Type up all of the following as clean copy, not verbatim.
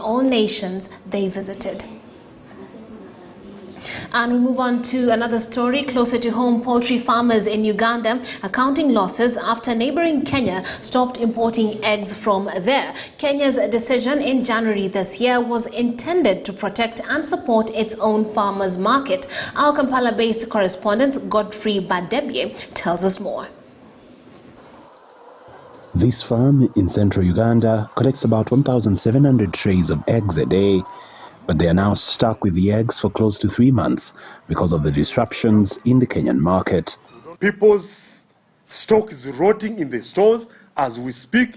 all nations they visited. And we move on to another story closer to home. Poultry farmers in Uganda are counting losses after neighboring Kenya stopped importing eggs from there. Kenya's decision in January this year was intended to protect and support its own farmers market. Our Kampala-based correspondent Godfrey Badebye tells us more. This farm in central Uganda collects about 1,700 trays of eggs a day. But they are now stuck with the eggs for close to 3 months because of the disruptions in the Kenyan market. People's stock is rotting in the stores as we speak.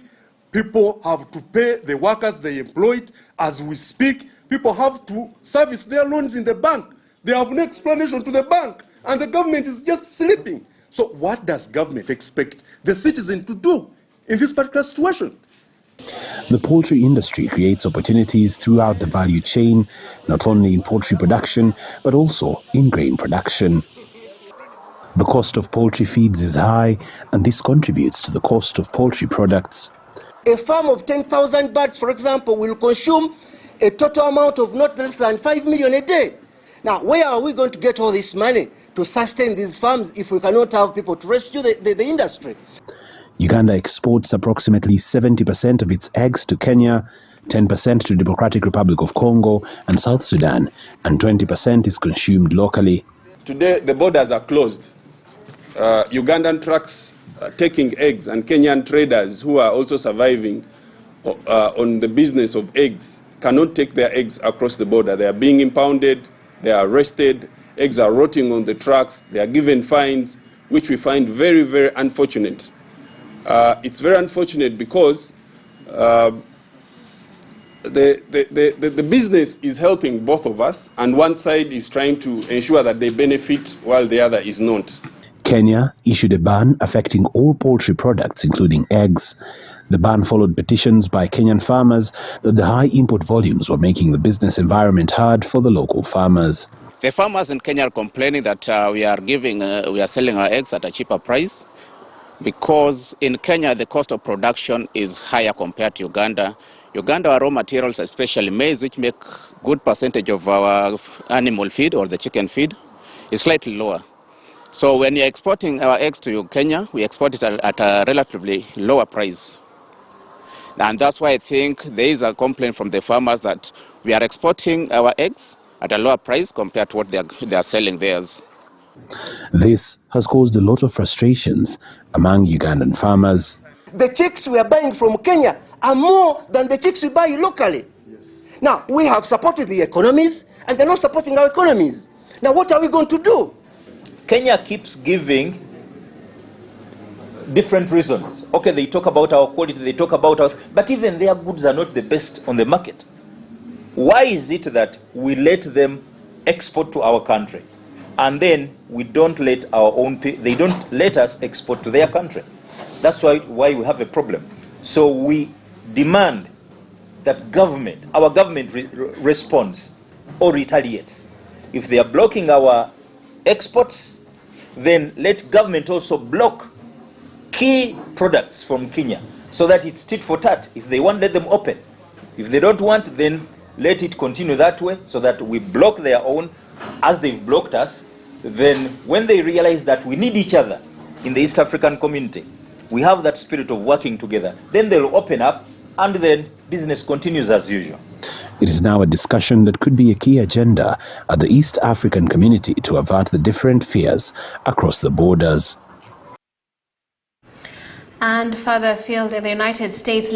People have to pay the workers they employed as we speak. People have to service their loans in the bank. They have no explanation to the bank, and the government is just sleeping. So what does government expect the citizen to do in this particular situation? The poultry industry creates opportunities throughout the value chain, not only in poultry production, but also in grain production. The cost of poultry feeds is high, and this contributes to the cost of poultry products. A farm of 10,000 birds, for example, will consume a total amount of not less than 5 million a day. Now, where are we going to get all this money to sustain these farms if we cannot have people to rescue the industry? Uganda exports approximately 70% of its eggs to Kenya, 10% to Democratic Republic of Congo and South Sudan, and 20% is consumed locally. Today, the borders are closed. Ugandan trucks taking eggs and Kenyan traders who are also surviving on the business of eggs cannot take their eggs across the border. They are being impounded, they are arrested, eggs are rotting on the trucks, they are given fines, which we find very, very unfortunate. It's very unfortunate because the business is helping both of us, and one side is trying to ensure that they benefit while the other is not. Kenya issued a ban affecting all poultry products, including eggs. The ban followed petitions by Kenyan farmers that the high import volumes were making the business environment hard for the local farmers. The farmers in Kenya are complaining that we are selling our eggs at a cheaper price, because in Kenya the cost of production is higher compared to Uganda. Uganda, our raw materials, especially maize, which make good percentage of our animal feed or the chicken feed, is slightly lower. So when you're exporting our eggs to Kenya, we export it at a relatively lower price. And that's why I think there is a complaint from the farmers that we are exporting our eggs at a lower price compared to what they are selling theirs. This has caused a lot of frustrations among Ugandan farmers. The chicks we are buying from Kenya are more than the chicks we buy locally. Yes. Now, we have supported the economies, and they're not supporting our economies. Now, what are we going to do? Kenya keeps giving different reasons. Okay, they talk about our quality, they talk about our... But even their goods are not the best on the market. Why is it that we let them export to our country, and then we don't let our own people, they don't let us export to their country? That's why we have a problem. So we demand that our government responds or retaliates. If they are blocking our exports, then let government also block key products from Kenya, so that it's tit for tat. If they want, let them open. If they don't want, then let it continue that way, so that we block their own as they've blocked us. Then when they realize that we need each other in the East African community, we have that spirit of working together, then they'll open up, and then business continues as usual. It is now a discussion that could be a key agenda at the East African community to avert the different fears across the borders. And further afield in the United States,